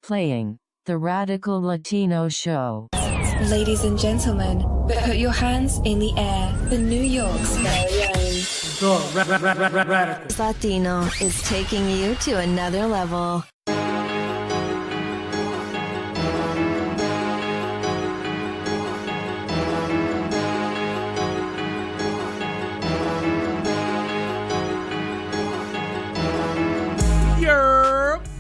Playing the Radical Latino Show. Ladies and gentlemen, put your hands in the air for New York's very own. Radical Latino is taking you to another level.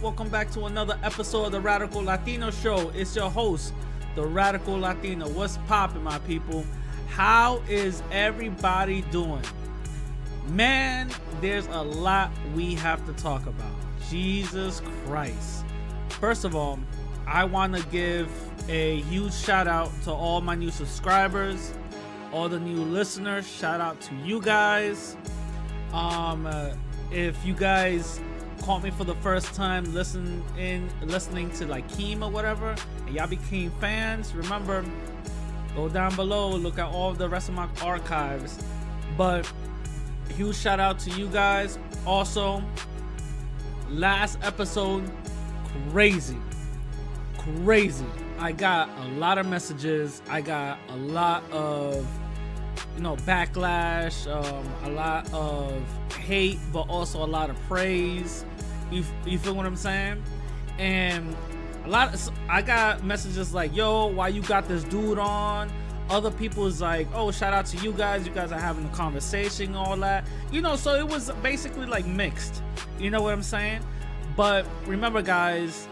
Welcome back to another episode of the Radical Latino Show. It's your host, the Radical Latino. What's poppin', my people? How is everybody doing? Man, there's a lot we have to talk about. Jesus Christ. First of all, I want to give a huge shout out to all my new subscribers, all the new listeners. Shout out to you guys. If you guys caught me for the first time listening to like Keem or whatever, and y'all became fans, remember, go down below, look at all the rest of my archives. But huge shout out to you guys. Also, last episode, crazy. I got a lot of messages. I got a lot of backlash, a lot of hate, but also a lot of praise. You feel what I'm saying? And I got messages like, yo, why you got this dude on? Other people is like, oh, shout out to you guys are having a conversation, all that, so it was basically like mixed, you know what I'm saying? But remember, guys,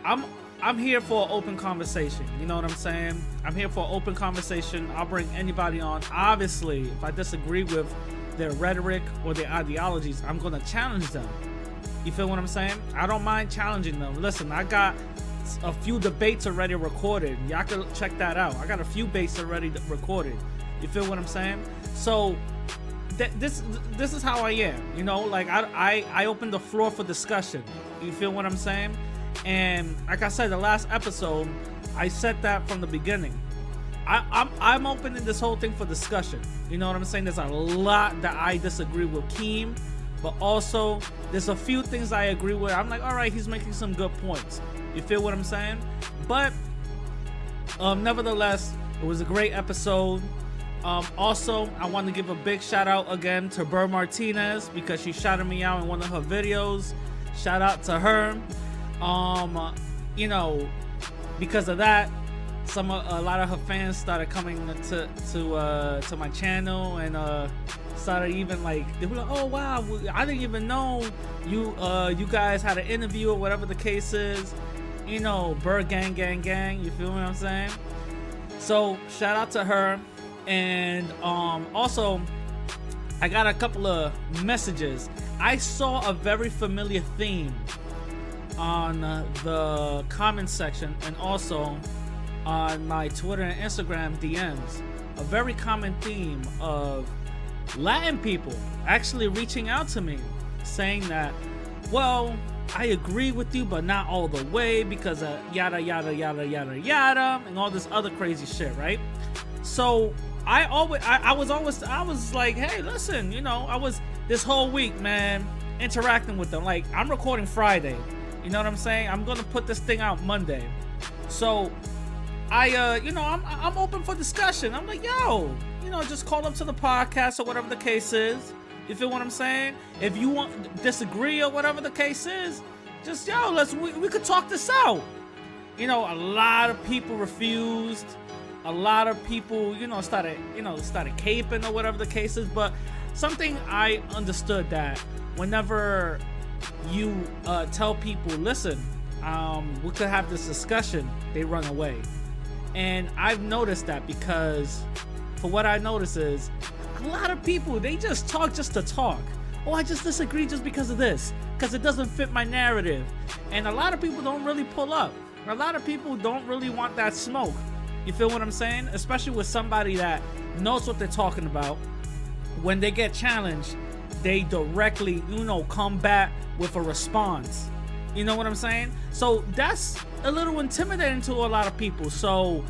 I'm here for an open conversation. You know what I'm saying? I'm here for an open conversation. I'll bring anybody on. Obviously, if I disagree with their rhetoric or their ideologies, I'm going to challenge them. You feel what I'm saying? I don't mind challenging them. Listen, I got a few debates already recorded. Y'all can check that out. I got a few debates already recorded. You feel what I'm saying? So this is how I am. Like I open the floor for discussion. You feel what I'm saying? And like I said, the last episode, I said that from the beginning. I'm opening this whole thing for discussion. You know what I'm saying? There's a lot that I disagree with Keem, but also there's a few things I agree with. I'm like, all right, he's making some good points. You feel what I'm saying? But nevertheless, it was a great episode. Also, I want to give a big shout out again to Burr Martinez because she shouted me out in one of her videos. Shout out to her. Because of that, a lot of her fans started coming to my channel and started even like, they were like, oh wow, I didn't even know you guys had an interview or whatever the case is. Burr gang. You feel what I'm saying? So shout out to her. And also, I got a couple of messages. I saw a very familiar theme on the comment section and also on my Twitter and Instagram DMs. A very common theme of Latin people actually reaching out to me saying that, well, I agree with you, but not all the way because of yada yada yada yada yada and all this other crazy shit, right? So I was like, hey, listen, I was this whole week, man, interacting with them. Like, I'm recording Friday. You know what I'm saying? I'm gonna put this thing out Monday. So I'm open for discussion. I'm like, yo, just call up to the podcast or whatever the case is. You feel what I'm saying? If you want disagree or whatever the case is, just we could talk this out. A lot of people refused. A lot of people, started caping or whatever the case is. But something I understood that whenever you tell people, listen, we could have this discussion, they run away. And I've noticed that because for what I notice is a lot of people, they just talk just to talk. Oh, I just disagree just because of this, because it doesn't fit my narrative. And a lot of people don't really pull up. A lot of people don't really want that smoke. You feel what I'm saying? Especially with somebody that knows what they're talking about. When they get challenged, they directly, come back with a response. You know what I'm saying? So that's a little intimidating to a lot of people. So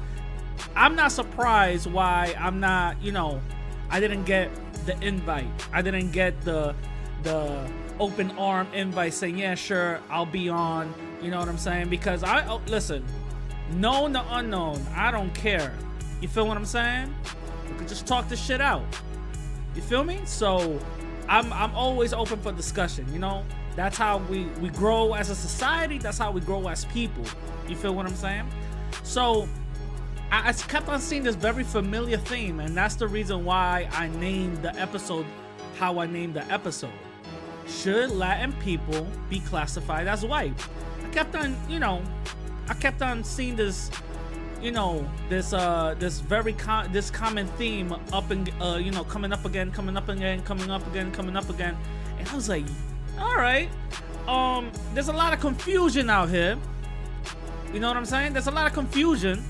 I'm not surprised why I'm not, I didn't get the invite. I didn't get the open arm invite saying, yeah, sure, I'll be on You know what I'm saying? Because listen, known or unknown, I don't care. You feel what I'm saying? We could just talk this shit out. You feel me? So I'm always open for discussion, you know? That's how we grow as a society. That's how we grow as people. You feel what I'm saying? So I kept on seeing this very familiar theme, and that's the reason why I named the episode how I named the episode. Should Latin people be classified as white? I kept on seeing this, you know, this common theme up and coming up again, and I was like, all right, there's a lot of confusion out here. You know what I'm saying? There's a lot of confusion.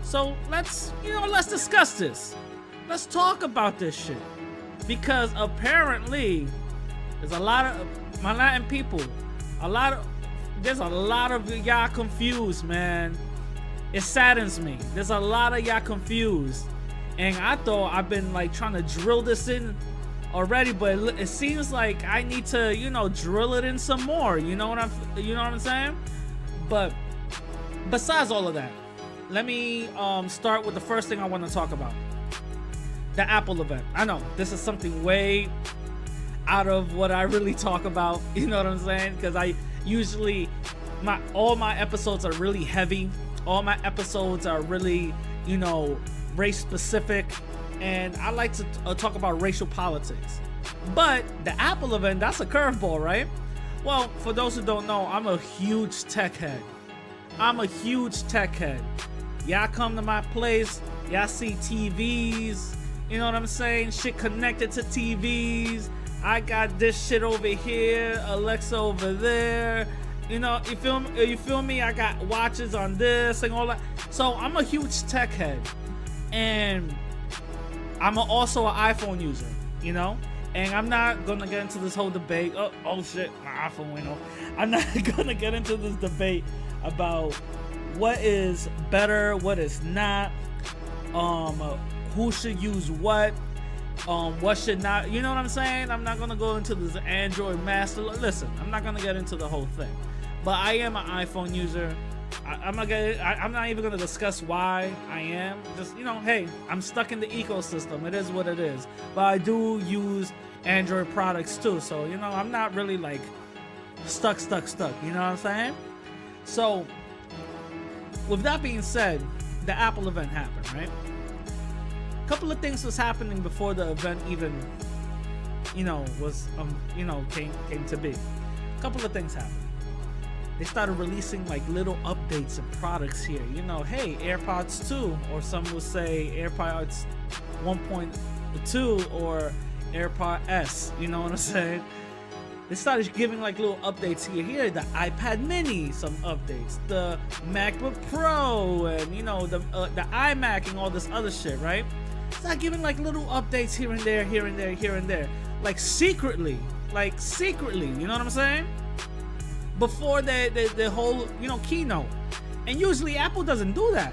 So let's discuss this. Let's talk about this shit, because apparently there's a lot of my Latin people, there's a lot of y'all confused, man. It saddens me. There's a lot of y'all confused, and I thought I've been like trying to drill this in already, but it seems like I need to, drill it in some more. You know what I'm saying? But besides all of that, let me start with the first thing I want to talk about. The Apple event. I know this is something way out of what I really talk about. You know what I'm saying? Because I usually all my episodes are really heavy. All my episodes are really, race specific, and I like to talk about racial politics. But the Apple event, that's a curveball, right? Well, for those who don't know, I'm a huge tech head. Y'all come to my place, y'all see TVs, you know what I'm saying? Shit connected to TVs. I got this shit over here, Alexa over there. You feel me? I got watches on this and all that. So I'm a huge tech head, and I'm also an iPhone user, and I'm not gonna get into this whole debate. Oh shit, my iPhone went off. I'm not gonna get into this debate about what is better, what is not, who should use what should not. You know what I'm saying? I'm not gonna go into this Android master. Listen, I'm not gonna get into the whole thing. But I am an iPhone user. I'm not even gonna discuss why I am. Just hey, I'm stuck in the ecosystem. It is what it is. But I do use Android products too. So I'm not really like stuck. You know what I'm saying? So with that being said, the Apple event happened, right? A couple of things was happening before the event even, was came to be. A couple of things happened. They started releasing like little updates and products here. Hey, AirPods 2, or some would say AirPods 1.2 or AirPod S. You know what I'm saying? They started giving like little updates here. Here, the iPad Mini, some updates. The MacBook Pro, and the iMac and all this other shit, right? Start giving like little updates here and there, like secretly. You know what I'm saying? Before the whole keynote, and usually Apple doesn't do that.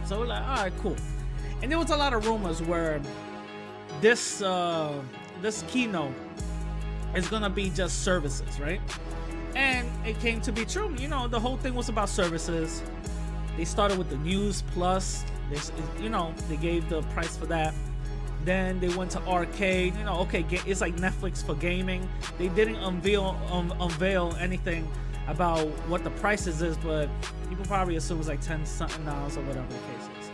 So we're like, all right, cool. And there was a lot of rumors where this keynote is gonna be just services, right? And it came to be true. The whole thing was about services. They started with the News Plus. They gave the price for that. Then they went to arcade. It's like Netflix for gaming. They didn't unveil anything about what the prices is, but people probably assume it's like $10 something or whatever the case is.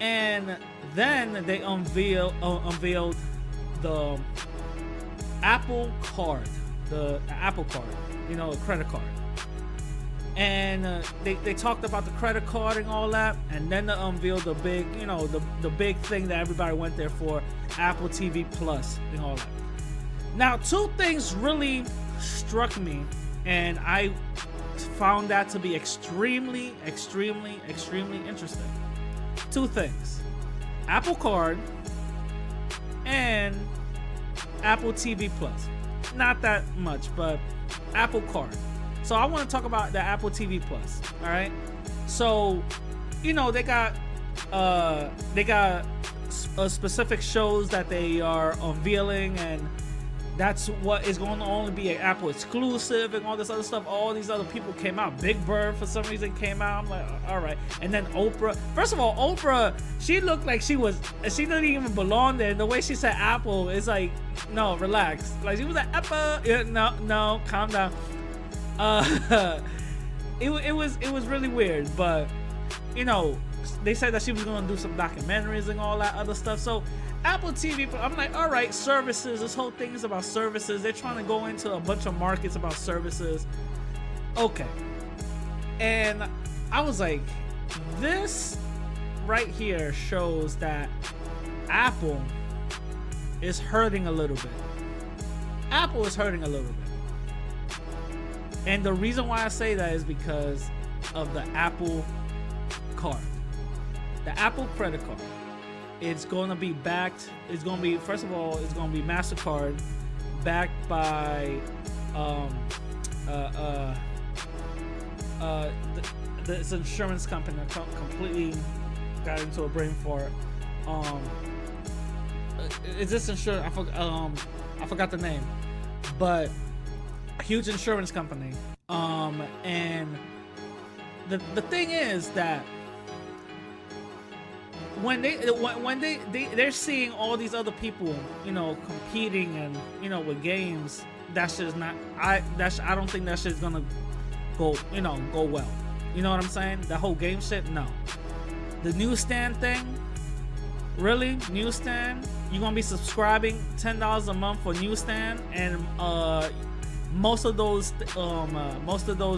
And then they unveiled the Apple Card, the Apple Card, a credit card. And they talked about the credit card and all that, and then they unveiled the big, the big thing that everybody went there for, Apple TV Plus and all that. Now, two things really struck me, and I found that to be extremely interesting. Two things: Apple Card and Apple TV Plus. Not that much, but Apple Card. So I want to talk about the Apple TV Plus. All right. So, they got specific shows that they are unveiling, and That's what is going to only be an Apple exclusive and all this other stuff. All these other people came out. Big Bird for some reason came out. I'm like, all right. And then Oprah. First of all, Oprah, she looked like she didn't even belong there. The way she said Apple is like, no, relax. Like she was like Apple. Yeah, no, calm down. It was really weird, but you know, they said that she was going to do some documentaries and all that other stuff. So Apple TV, I'm like, all right, services. This whole thing is about services. They're trying to go into a bunch of markets about services. Okay. And I was like, this right here shows that Apple is hurting a little bit. Apple is hurting a little bit. And the reason why I say that is because of the Apple card. The Apple credit card. It's going to be backed. It's going to be, first of all, it's going to be MasterCard, backed by this insurance company that completely got into a brain fart. Is this insurance? I forgot the name, but a huge insurance company. And the thing is that when they're seeing all these other people, you know, competing and, you know, with games, that's just not, I don't think that shit's gonna go well. You know what I'm saying? The whole game shit, no. The newsstand thing, really? Newsstand? You're gonna be subscribing $10 a month for newsstand, and most of those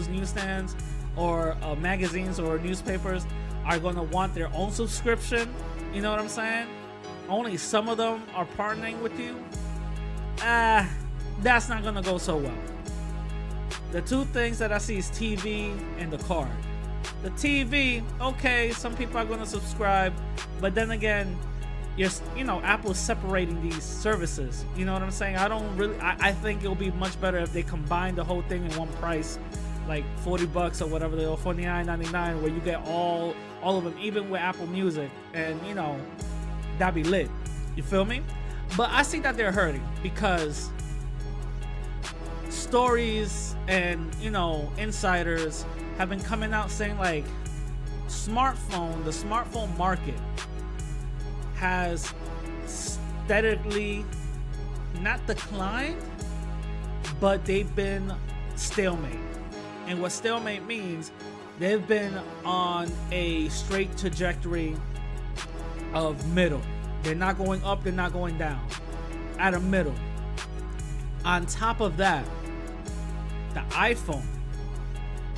newsstands or magazines or newspapers are going to want their own subscription. You know what I'm saying? Only some of them are partnering with you. That's not going to go so well. The two things that I see is TV and the card. The TV, okay, some people are going to subscribe, but then again, Apple is separating these services. You know what I'm saying? I think it'll be much better if they combine the whole thing in one price, like $40 or whatever, or $49.99, where you get all of them, even with Apple Music, and you know, that'd be lit. You feel me? But I see that they're hurting because stories and, you know, insiders have been coming out saying like the smartphone market has steadily not declined, but they've been stalemate. And what stalemate means, they've been on a straight trajectory of middle. They're not going up, they're not going down. At a middle. On top of that, the iPhone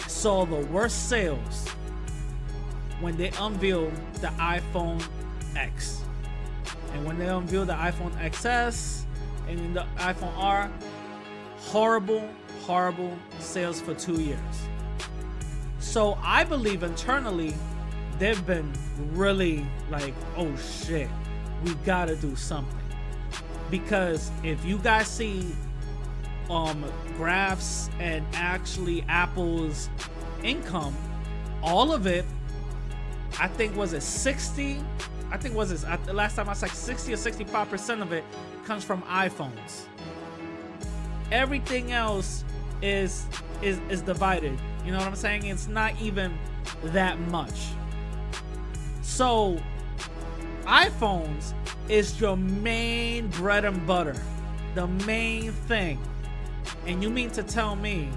saw the worst sales when they unveiled the iPhone X. And when they unveiled the iPhone XS and the iPhone R, horrible sales for 2 years. So I believe internally they've been really like, oh shit, we gotta do something. Because if you guys see graphs and actually Apple's income, all of it, I think was it 60? I think was it the last time I said 60 or 65% of it comes from iPhones. Everything else is divided. You know what I'm saying? It's not even that much. So iPhones is your main bread and butter, the main thing. And you mean to tell me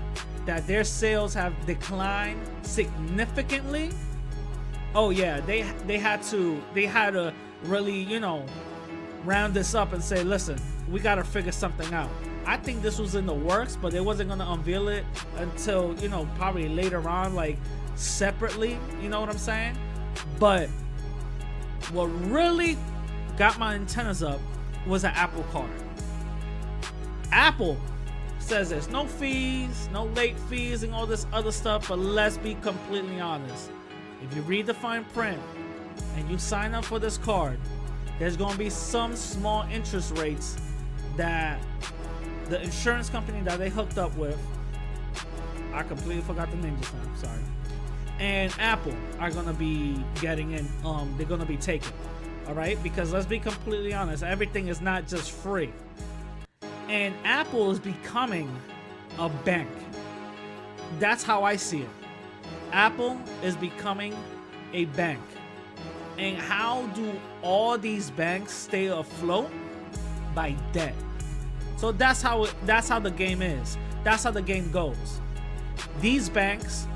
that their sales have declined significantly? Oh yeah, they had to really, you know, round this up and say, listen, we got to figure something out. I think this was in the works, but they wasn't going to unveil it until, you know, probably later on, like separately, you know what I'm saying? But what really got my antennas up was an Apple card. Apple says there's no fees, no late fees and all this other stuff, but let's be completely honest. If you read the fine print and you sign up for this card, there's going to be some small interest rates that the insurance company that they hooked up with, I completely forgot the name just now, sorry, and Apple are going to be getting in, they're going to be taking, all right? Because let's be completely honest, everything is not just free. And Apple is becoming a bank. That's how I see it. Apple is becoming a bank. And how do all these banks stay afloat? By debt. So that's how the game is. That's how the game goes. These banks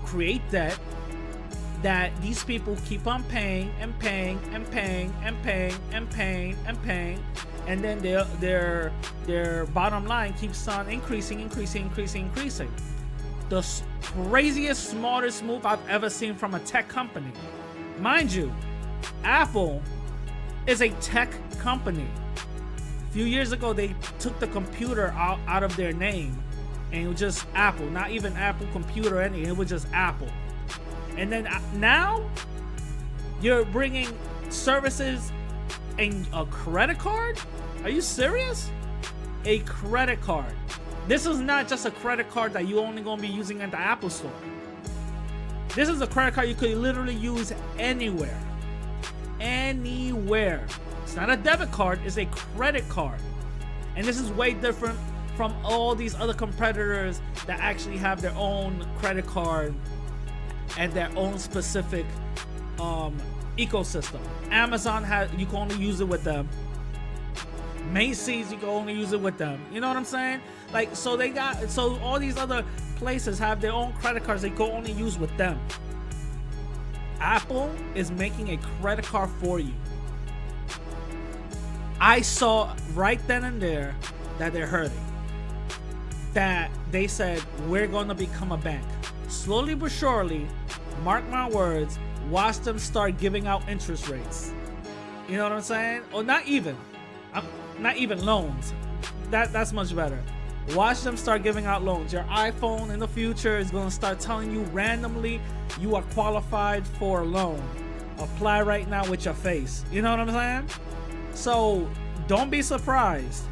create debt that these people keep on paying and paying and paying and paying and paying and paying, and then their bottom line keeps on increasing. The craziest, smartest move I've ever seen from a tech company. Mind you, Apple is a tech company. A few years ago, they took the computer out of their name, and it was just Apple, not even Apple Computer or anything. It was just Apple. And then now you're bringing services and a credit card? Are you serious? A credit card. This is not just a credit card that you only gonna be using at the Apple Store. This is a credit card you could literally use anywhere. Anywhere. It's not a debit card, it's a credit card. And this is way different from all these other competitors that actually have their own credit card and their own specific ecosystem. Amazon you can only use it with them. Macy's, you can only use it with them. You know what I'm saying? Like, so all these other places have their own credit cards they can only use with them. Apple is making a credit card for you. I saw right then and there that they're hurting. That they said, we're going to become a bank. Slowly but surely, mark my words, watch them start giving out interest rates. You know what I'm saying? Or not even loans. That's much better. Watch them start giving out loans. Your iPhone in the future is going to start telling you randomly you are qualified for a loan. Apply right now with your face. You know what I'm saying? So don't be surprised.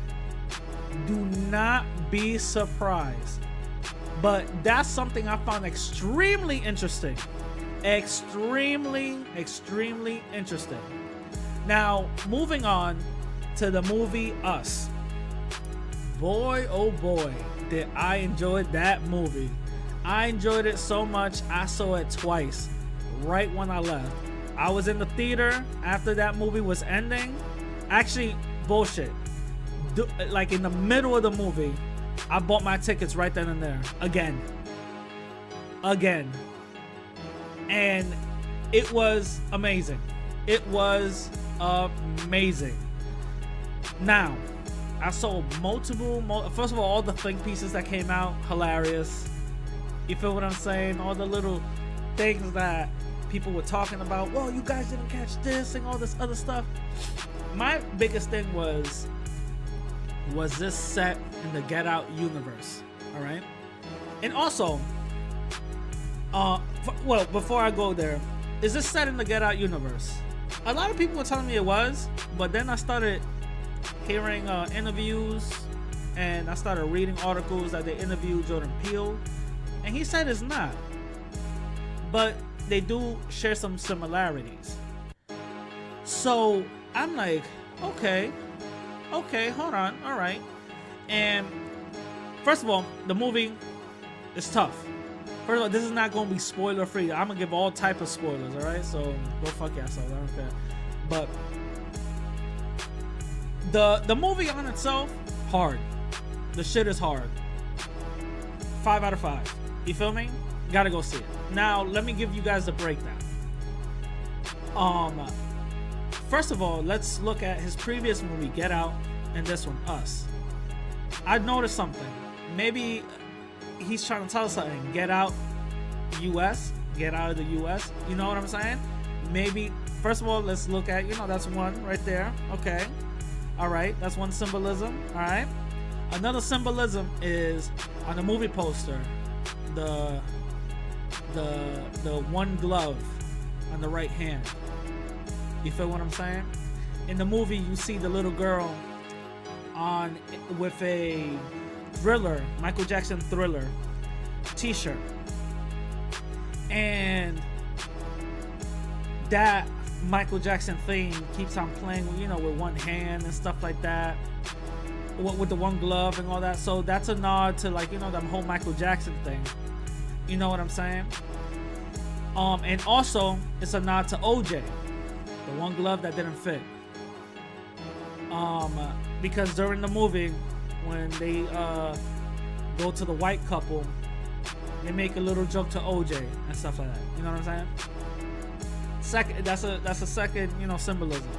Do not be surprised. But that's something I found extremely interesting. Extremely interesting. Now, moving on to the movie Us. Boy, oh boy, did I enjoy that movie. I enjoyed it so much, I saw it twice, right when I left. I was in the theater after that movie was ending. Actually, bullshit. Like in the middle of the movie, I bought my tickets right then and there. Again. And it was amazing. It was amazing. Now, I saw multiple, first of all the think pieces that came out, hilarious. You feel what I'm saying? All the little things that people were talking about. Well, you guys didn't catch this and all this other stuff. My biggest thing was this set in the Get Out universe? All right. And also, before I go there, is this set in the Get Out universe? A lot of people were telling me it was, but then I started hearing interviews, and I started reading articles that they interviewed Jordan Peele, and he said it's not, but they do share some similarities. So I'm like, okay, hold on, all right. And first of all, the movie is tough. First of all, this is not going to be spoiler free. I'm gonna give all type of spoilers, all right? So go fuck yourselves, I don't care. But the movie on itself, hard. The shit is hard. 5 out of 5. You feel me? Gotta go see it. Now, let me give you guys the breakdown. First of all, let's look at his previous movie, Get Out, and this one, Us. I noticed something. Maybe he's trying to tell us something. Get out, US. Get out of the US. You know what I'm saying? Maybe, first of all, let's look at, that's one right there. Okay. All right. That's one symbolism. All right. Another symbolism is on the movie poster, the one glove on the right hand. You feel what I'm saying? In the movie, you see the little girl with a Thriller, Michael Jackson Thriller t-shirt, and that Michael Jackson theme keeps on playing, with one hand and stuff like that. with the one glove and all that. So that's a nod to, like, you know, that whole Michael Jackson thing. You know what I'm saying? And also it's a nod to OJ, the one glove that didn't fit. Because during the movie, when they go to the white couple, they make a little joke to OJ and stuff like that. You know what I'm saying? Second, that's a second, you know, symbolism.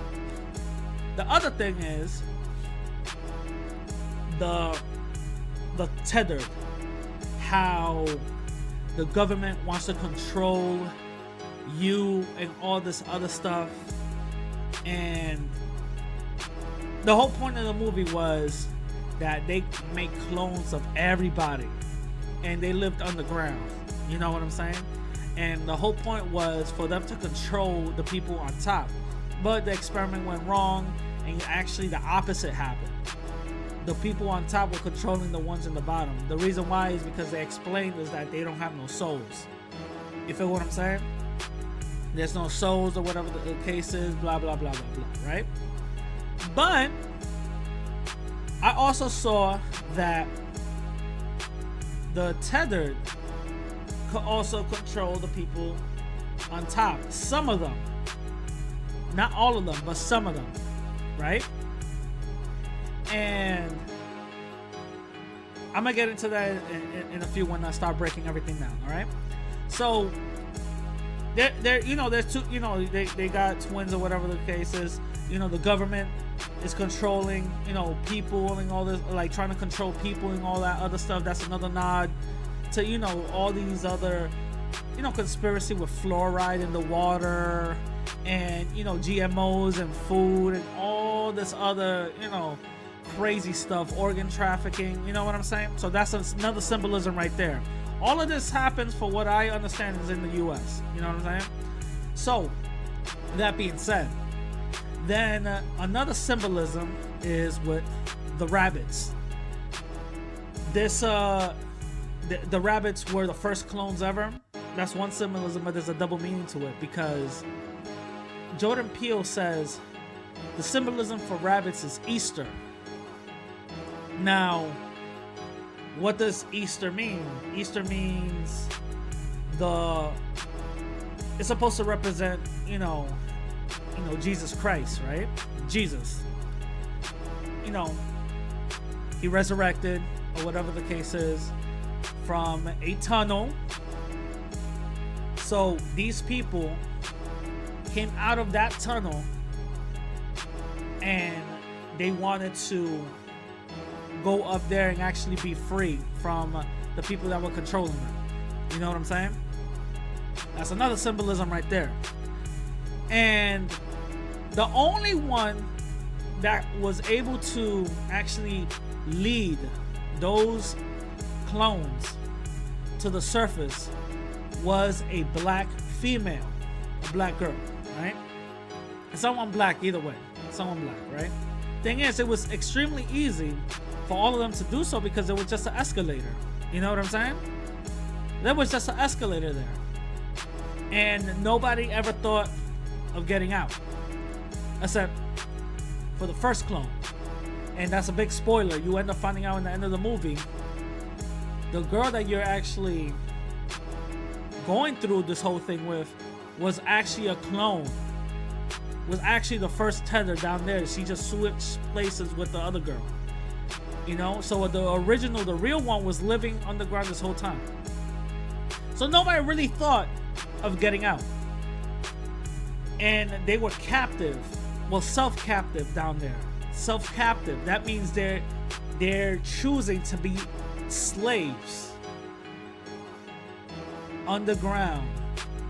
The other thing is the tethered, how the government wants to control you and all this other stuff. And the whole point of the movie was that they make clones of everybody and they lived underground. You know what I'm saying? And the whole point was for them to control the people on top. But the experiment went wrong, and actually the opposite happened. The people on top were controlling the ones in the bottom. The reason why is because they explained is that they don't have no souls. You feel what I'm saying? There's no souls or whatever the case is, blah, blah, blah, blah, blah, right? But I also saw that the tethered could also control the people on top. Some of them. Not all of them, but some of them. Right? And I'm gonna get into that in a few when I start breaking everything down. All right. So they're you know, there's two, you know, they got twins or whatever the case is. You know, the government is controlling, you know, people and all this, like trying to control people and all that other stuff. That's another nod to, you know, all these other, you know, conspiracy with fluoride in the water and, you know, GMOs and food and all this other, you know, crazy stuff, organ trafficking. You know what I'm saying? So that's another symbolism right there. All of this happens, for what I understand, is in the US. You know what I'm saying? So that being said, then another symbolism is with the rabbits. This the rabbits were the first clones ever. That's one symbolism, but there's a double meaning to it, because Jordan Peele says the symbolism for rabbits is Easter. Now, what does Easter mean? Easter means it's supposed to represent, you know, Jesus Christ, right? Jesus. You know, he resurrected, or whatever the case is, from a tunnel. So these people came out of that tunnel and they wanted to go up there and actually be free from the people that were controlling them. You know what I'm saying? That's another symbolism right there. And the only one that was able to actually lead those clones to the surface was a black female, a black girl, right? Someone black, either way, someone black, right? Thing is, it was extremely easy for all of them to do so because it was just an escalator. You know what I'm saying? There was just an escalator there. And nobody ever thought of getting out. Except for the first clone. And that's a big spoiler. You end up finding out in the end of the movie, the girl that you're actually going through this whole thing with was actually a clone. Was actually the first tether down there. She just switched places with the other girl. You know? So the original, the real one, was living underground this whole time. So nobody really thought of getting out. And they were captive. Well, self-captive down there. Self-captive. That means they're choosing to be slaves underground.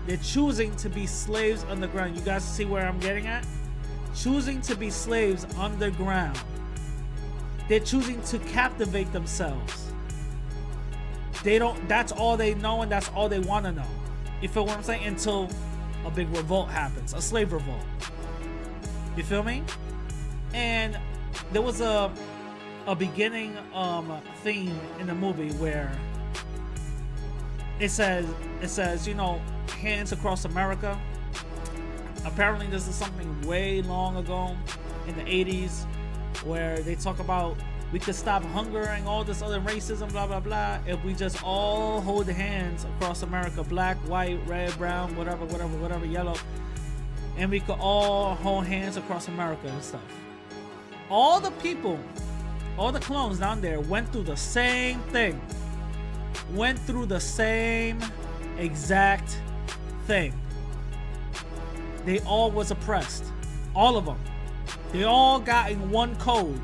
They're choosing to be slaves underground. You guys see where I'm getting at? Choosing to be slaves underground. They're choosing to captivate themselves. That's all they know, and that's all they want to know. You feel what I'm saying? Until a big revolt happens, a slave revolt. You feel me? And there was a beginning theme in the movie where it says, you know, hands across America. Apparently this is something way long ago in the 80s where they talk about we could stop hunger and all this other racism, blah blah blah, if we just all hold hands across America, black, white, red, brown, whatever, yellow, and we could all hold hands across America and stuff. All the people, all the clones down there went through the same thing. Went through the same exact thing. They all was oppressed. All of them. They all got in one code.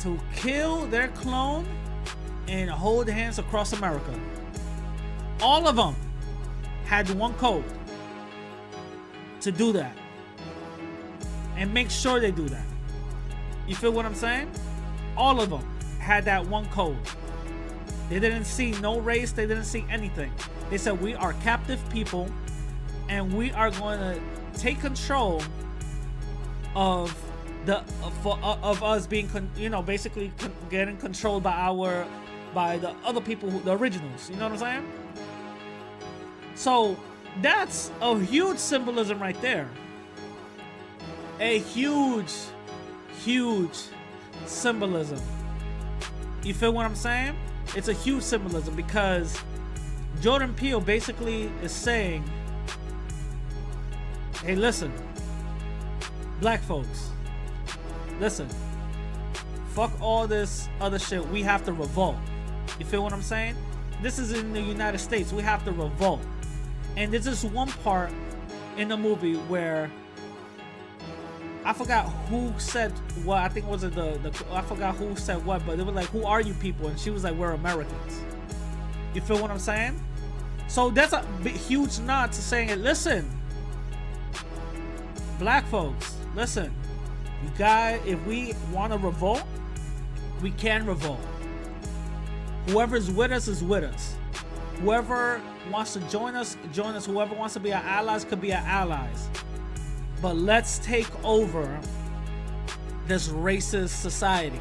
To kill their clone and hold hands across America. All of them had one code to do that. And make sure they do that. You feel what I'm saying? All of them had that one code. They didn't see no race. They didn't see anything. They said, we are captive people and we are going to take control of of us being, basically getting controlled by the other people, the originals. You know what I'm saying? So that's a huge symbolism right there. A huge symbolism. You feel what I'm saying? It's a huge symbolism because Jordan Peele basically is saying, hey, listen, black folks, listen, fuck all this other shit. We have to revolt. You feel what I'm saying? This is in the United States. We have to revolt. And there's this one part in the movie where I forgot who said what. I think it was I forgot who said what, but it was like, who are you people? And she was like, we're Americans. You feel what I'm saying? So that's a huge nod to saying, listen, black folks, listen, you guys, if we want to revolt, we can revolt. Whoever's with us is with us. Whoever wants to join us, join us. Whoever wants to be our allies could be our allies. But let's take over this racist society.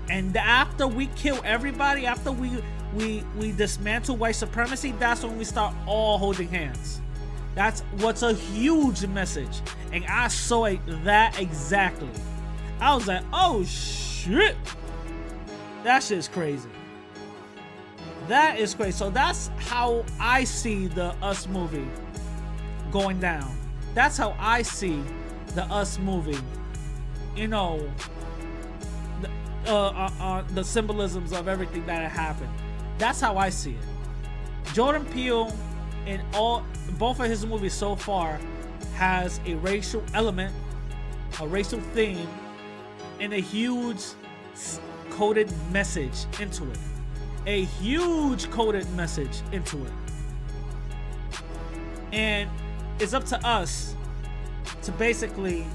And after we kill everybody, after we dismantle white supremacy, that's when we start all holding hands. That's what's a huge message. And I saw it that exactly. I was like, oh shit. That shit's crazy. That is crazy. So that's how I see the Us movie going down. That's how I see the Us movie. You know, the symbolisms of everything that had happened. That's how I see it. Jordan Peele in both of his movies so far has a racial element, a racial theme, and a huge coded message into it. A huge coded message into it. And it's up to us to basically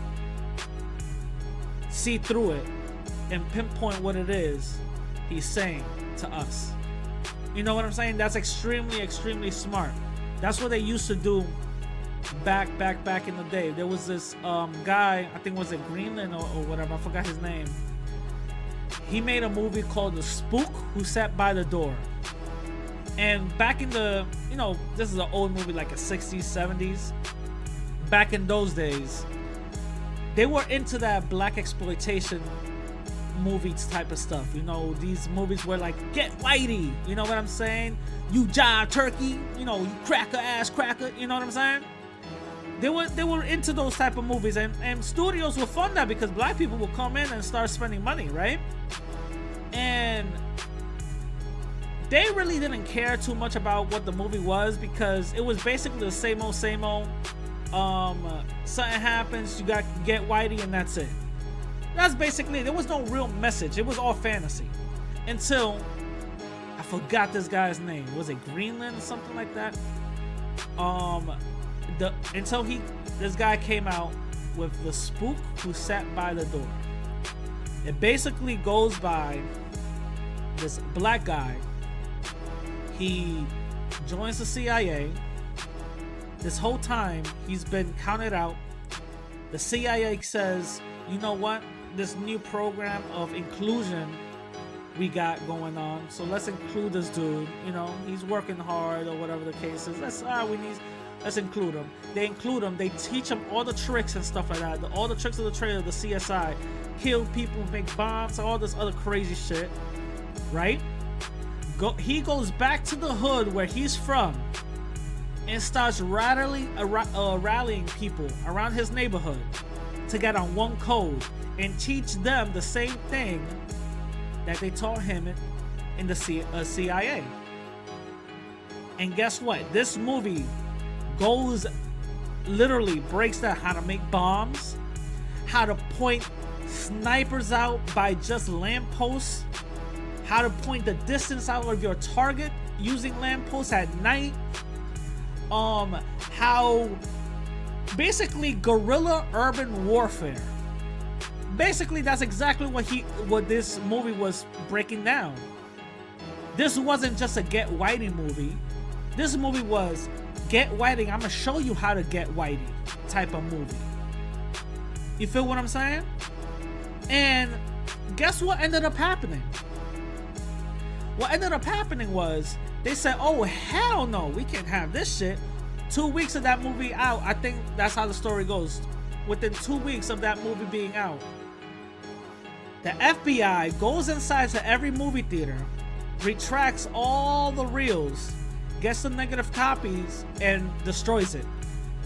see through it and pinpoint what it is he's saying to us. You know what I'm saying? That's extremely smart. That's what they used to do back in the day. There was this guy, I think was it Greenland or whatever, I forgot his name. He made a movie called The Spook Who Sat by the Door. And back in the, this is an old movie, like a 60s, 70s. Back in those days, they were into that black exploitation movies type of stuff. These movies were like, get whitey, you know what I'm saying? You jive turkey, you cracker ass cracker, you know what I'm saying? They were into those type of movies, and studios will fund that because black people will come in and start spending money, right? And they really didn't care too much about what the movie was because it was basically the same old. Something happens, you got to get whitey, and that's it. That's basically it. There was no real message. It was all fantasy. Until I forgot this guy's name. Was it Greenland or something like that? This guy came out with The Spook Who Sat by the Door. It basically goes by this black guy. He joins the CIA. This whole time he's been counted out. The CIA says, you know what? This new program of inclusion we got going on, so let's include this dude. He's working hard or whatever the case is. Let's let's include him. They include him. They teach him all the tricks and stuff like that. All the tricks of the trade of the CSI. Kill people, make bombs, all this other crazy shit. Right? He goes back to the hood where he's from and starts rallying people around his neighborhood to get on one code and teach them the same thing that they taught him in the CIA. And guess what? This movie breaks down how to make bombs, how to point snipers out by just lampposts, how to point the distance out of your target using lampposts at night, how basically guerrilla urban warfare. Basically, that's exactly what this movie was breaking down. This wasn't just a get whitey movie. This movie was get whitey. I'm gonna show you how to get whitey type of movie. You feel what I'm saying? And guess what ended up happening? What ended up happening was they said, oh, hell no, we can't have this shit. 2 weeks of that movie out, I think that's how the story goes. Within 2 weeks of that movie being out, the FBI goes inside to every movie theater, retracts all the reels, gets the negative copies, and destroys it.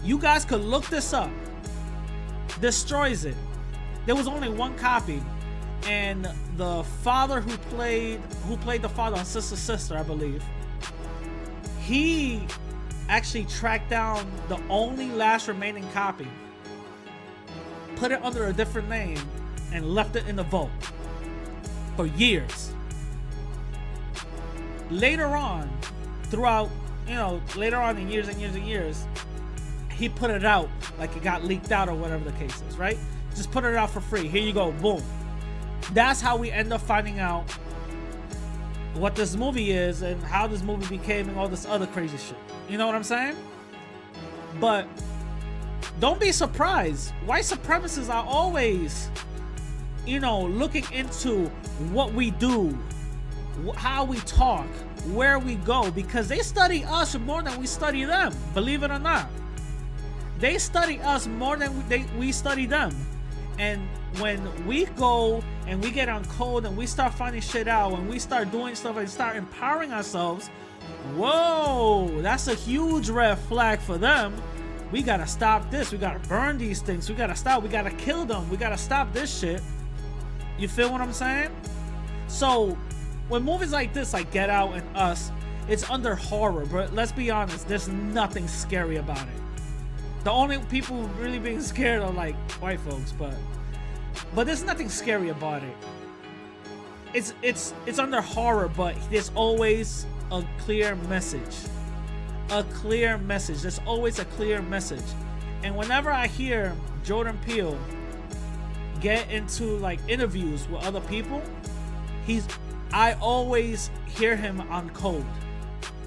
You guys could look this up. Destroys it. There was only one copy, and the father who played the father on Sister, I believe, he actually tracked down the only last remaining copy, put it under a different name, and left it in the vault for years. Later on, later on in years and years and years, he put it out like it got leaked out or whatever the case is, right? Just put it out for free. Here you go, boom. That's how we end up finding out what this movie is and how this movie became and all this other crazy shit. You know what I'm saying? But don't be surprised. White supremacists are always, looking into what we do, how we talk, where we go, because they study us more than we study them. Believe it or not. They study us more than we study them. And when we go and we get on code and we start finding shit out and we start doing stuff and start empowering ourselves, whoa, that's a huge red flag for them. We gotta stop this. We gotta burn these things. We gotta stop. We gotta kill them. We gotta stop this shit. You feel what I'm saying? So when movies like this, like Get Out and Us, it's under horror, but let's be honest, there's nothing scary about it. The only people really being scared are like white folks, but there's nothing scary about it. It's under horror, but there's always a clear message. A clear message. There's always a clear message. And whenever I hear Jordan Peele get into like interviews with other people, I always hear him on code.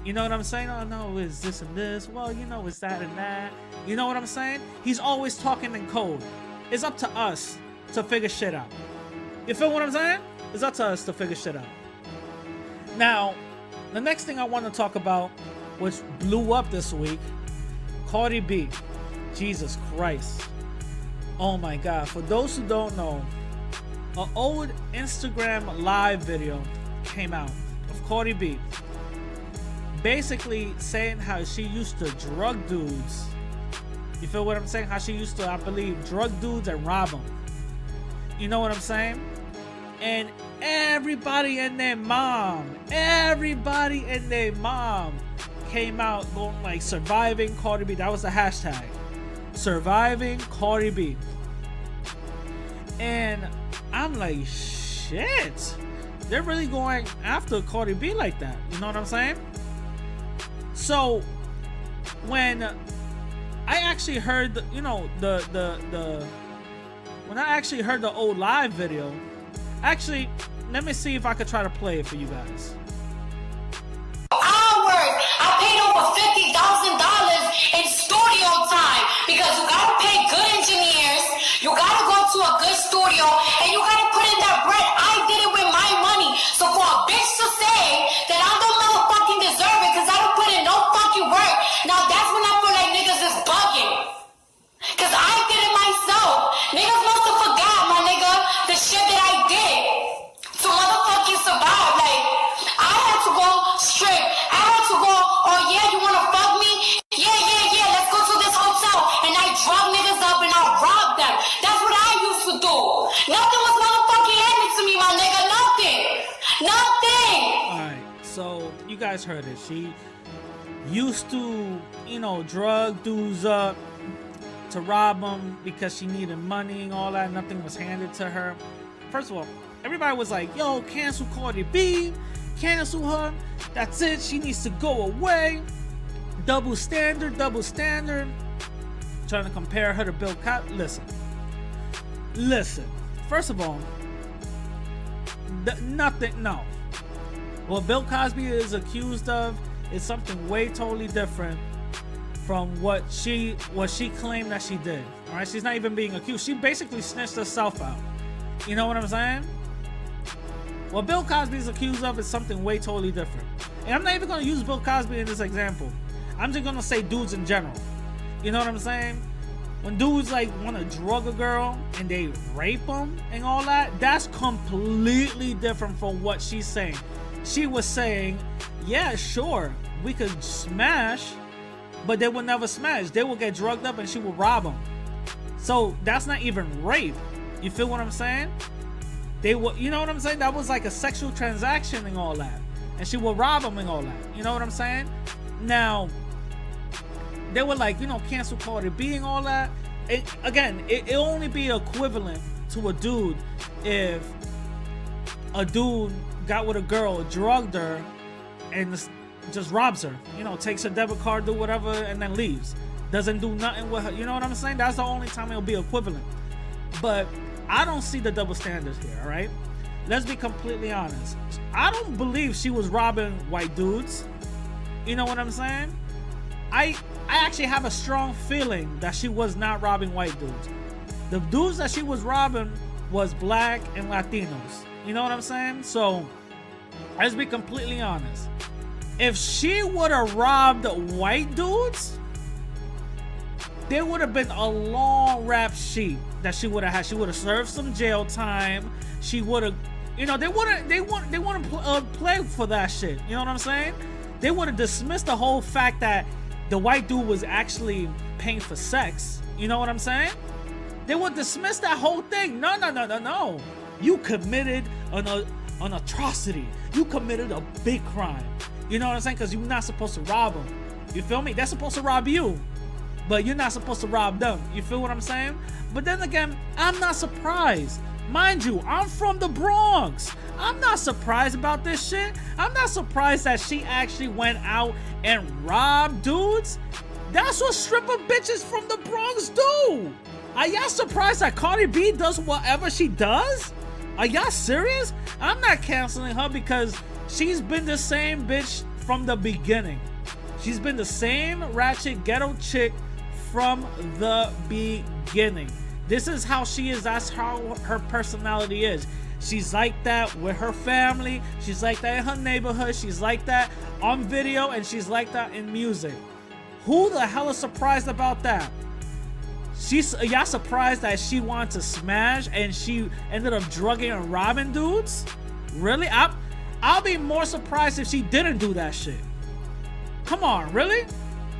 You know what I'm saying? Oh no, it's this and this. Well, it's that and that. You know what I'm saying? He's always talking in code. It's up to us to figure shit out. You feel what I'm saying? It's up to us to figure shit out. Now, the next thing I want to talk about, which blew up this week, Cardi B. Jesus Christ. Oh my God. For those who don't know, an old Instagram live video came out of Cardi B basically saying how she used to drug dudes. You feel what I'm saying? How she used to, I believe, drug dudes and rob them. You know what I'm saying? And everybody and their mom came out going like surviving Cardi B. That was the hashtag. Surviving Cardi B. And I'm like, shit. They're really going after Cardi B like that. You know what I'm saying? So when I actually heard when I actually heard the old live video, actually, let me see if I could try to play it for you guys. Hours. I paid over $50,000 in studio time because you gotta pay good engineers, you gotta go to a good studio, and you gotta put in that bread. I did it with my money. So for a bitch to say that I don't motherfucking deserve it because I don't put in no fucking work, now that's when I feel like niggas you guys heard it. She used to, drug dudes up to rob them because she needed money and all that. Nothing was handed to her. First of all, everybody was like, yo, cancel Cardi B, cancel her. That's it. She needs to go away. Double standard. Trying to compare her to Bill Cosby. Listen. First of all, no. What Bill Cosby is accused of is something way totally different from what she claimed that she did. All right, she's not even being accused. She basically snitched herself out. You know what I'm saying? What Bill Cosby is accused of is something way totally different. And I'm not even going to use Bill Cosby in this example. I'm just going to say dudes in general. You know what I'm saying? When dudes like want to drug a girl and they rape them and all that, that's completely different from what she's saying. She was saying, yeah, sure, we could smash, but they would never smash. They will get drugged up and she will rob them. So that's not even rape. You feel what I'm saying? They will, you know what I'm saying? That was like a sexual transaction and all that. And she will rob them and all that. You know what I'm saying? Now, they were like, cancel Cardi B and all that. It'll only be equivalent to a dude if a dude got with a girl, drugged her, and just robs her. Takes her debit card, do whatever, and then leaves. Doesn't do nothing with her. You know what I'm saying? That's the only time it'll be equivalent. But I don't see the double standards here, all right? Let's be completely honest. I don't believe she was robbing white dudes. You know what I'm saying? I actually have a strong feeling that she was not robbing white dudes. The dudes that she was robbing was black and Latinos. You know what I'm saying? So, let's be completely honest. If she would have robbed white dudes, there would have been a long rap sheet that she would have had. She would have served some jail time. She would have, they wouldn't play for that shit. You know what I'm saying? They would have dismissed the whole fact that the white dude was actually paying for sex. You know what I'm saying? They would dismiss that whole thing. No. You committed an atrocity. You committed a big crime. You know what I'm saying? Because you're not supposed to rob them. You feel me? They're supposed to rob you, but you're not supposed to rob them. You feel what I'm saying? But then again, I'm not surprised. Mind you, I'm from the Bronx. I'm not surprised about this shit. I'm not surprised that she actually went out and robbed dudes. That's what stripper bitches from the Bronx do. Are y'all surprised that Cardi B does whatever she does? Are y'all serious? I'm not canceling her because she's been the same bitch from the beginning. She's been the same ratchet ghetto chick from the beginning. This is how she is. That's how her personality is. She's like that with her family. She's like that in her neighborhood. She's like that on video, and she's like that in music. Who the hell is surprised about that? Y'all surprised that she wanted to smash and she ended up drugging and robbing dudes? Really? I'll be more surprised if she didn't do that shit. Come on, really?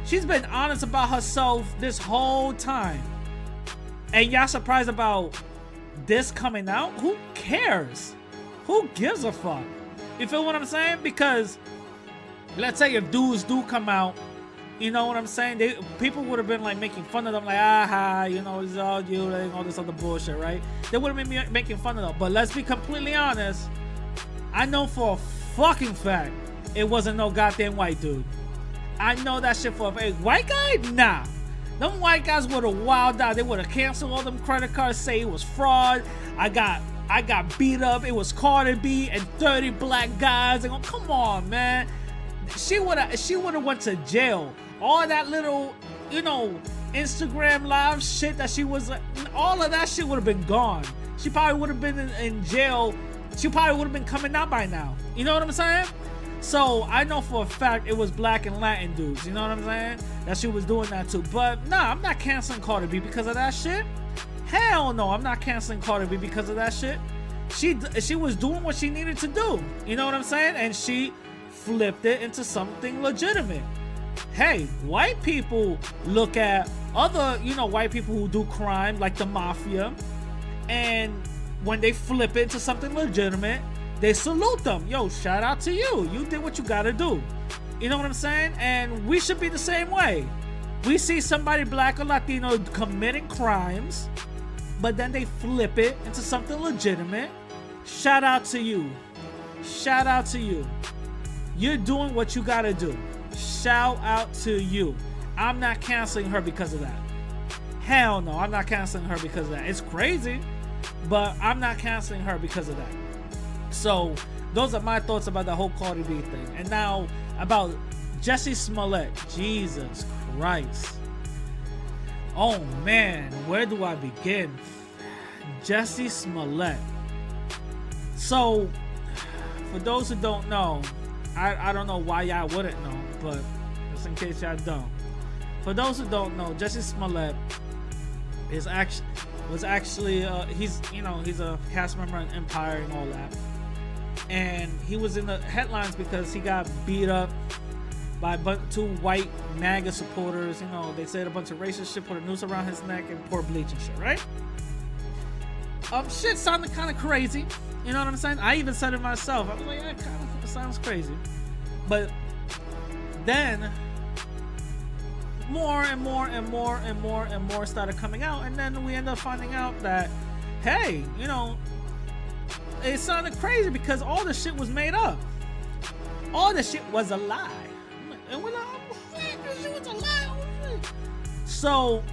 She's been honest about herself this whole time. And y'all surprised about this coming out? Who cares? Who gives a fuck? You feel what I'm saying? Because let's say if dudes do come out, you know what I'm saying? People would have been like making fun of them, like, it's all you, and all this other bullshit, right? They would have been making fun of them. But let's be completely honest. I know for a fucking fact it wasn't no goddamn white dude. I know that shit for a fact. White guy? Nah. Them white guys would have wilded out. They would have canceled all them credit cards, say it was fraud. I got beat up. It was Cardi B and 30 black guys. And come on, man. She would have went to jail. All that little, Instagram live shit that she was, all of that shit would have been gone. She probably would have been in jail. She probably would have been coming out by now. You know what I'm saying? So I know for a fact it was black and Latin dudes. You know what I'm saying? That she was doing that too. But nah, I'm not canceling Cardi B because of that shit. Hell no, I'm not canceling Cardi B because of that shit. She was doing what she needed to do. You know what I'm saying? And she flipped it into something legitimate. Hey, white people look at other, white people who do crime like the mafia, and when they flip it into something legitimate, they salute them. Yo, shout out to you. You did what you gotta do. You know what I'm saying? And we should be the same way. We see somebody black or Latino committing crimes, but then they flip it into something legitimate. Shout out to you. Shout out to you. You're doing what you gotta do. Shout out to you. I'm not canceling her because of that. Hell no, I'm not canceling her because of that. It's crazy, but I'm not canceling her because of that. So those are my thoughts about the whole Cardi B thing. And now about Jussie Smollett. Jesus Christ. Oh man, where do I begin? Jussie Smollett. So for those who don't know, I don't know why y'all wouldn't know, but just in case y'all don't. For those who don't know, Jussie Smollett was actually he's a cast member in Empire and all that. And he was in the headlines because he got beat up by two white MAGA supporters. You know, they said a bunch of racist shit, put a noose around his neck and poured bleach and shit, right? Shit sounded kind of crazy. You know what I'm saying? I even said it myself. I was like, yeah, it kind of sounds crazy. But then more and more started coming out, and then we ended up finding out that, hey, you know, it sounded crazy because all the shit was made up. All the shit was a lie. And we're like, oh shit, this shit was a lie. Oh, shit. So,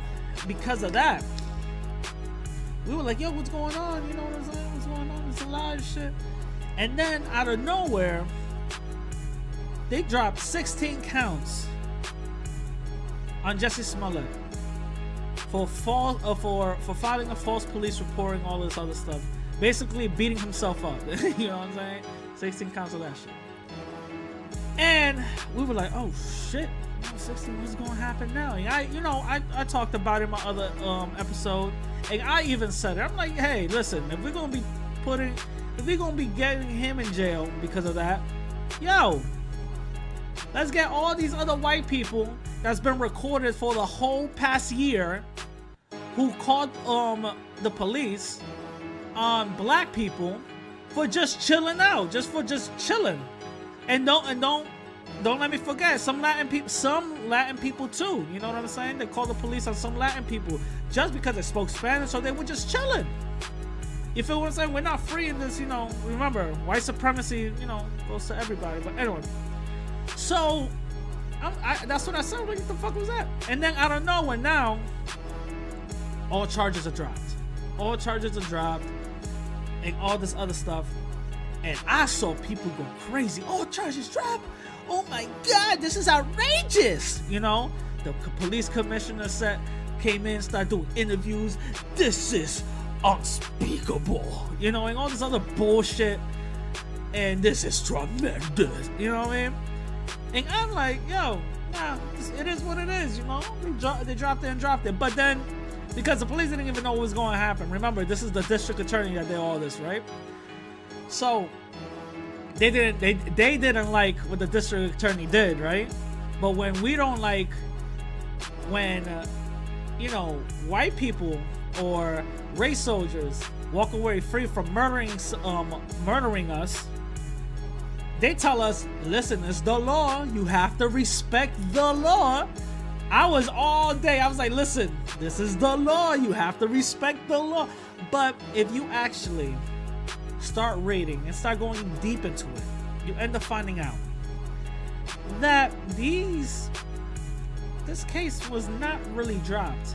because of that, we were like, yo, what's going on? You know what I'm saying? What's going on? It's a lie and shit. And then out of nowhere, they dropped 16 counts on Jussie Smollett for filing a false police report and all this other stuff. Basically beating himself up. You know what I'm saying? 16 counts of that shit. And we were like, oh shit, 16, what's gonna happen now? And I talked about it in my other episode, and I even said it. I'm like, hey, listen, if we're gonna be getting him in jail because of that, yo, let's get all these other white people that's been recorded for the whole past year who called the police on black people for just chilling out, just chilling. And don't let me forget, some Latin people too. You know what I'm saying? They called the police on some Latin people just because they spoke Spanish, so they were just chilling. You feel what I'm saying? We're not free in this, you know. Remember, white supremacy, you know, goes to everybody. But anyway, so that's what I said. Like, what the fuck was that? And then out of nowhere now, all charges are dropped. All charges are dropped, and all this other stuff. And I saw people go crazy. Oh, charges dropped. Oh my God, this is outrageous. You know, the police commissioner came in, started doing interviews. This is unspeakable. You know, and all this other bullshit. And this is tremendous. You know what I mean? And I'm like, yo, nah, it is what it is. You know, they dropped it and dropped it. But then, because the police didn't even know what was going to happen. Remember, this is the district attorney that did all this, right? So they didn't like what the district attorney did, right? But when we don't like when white people or race soldiers walk away free from murdering us, they tell us, listen, it's the law. You have to respect the law. I was all day, I was like, listen, this is the law. You have to respect the law. But if you actually start reading and start going deep into it, you end up finding out that this case was not really dropped.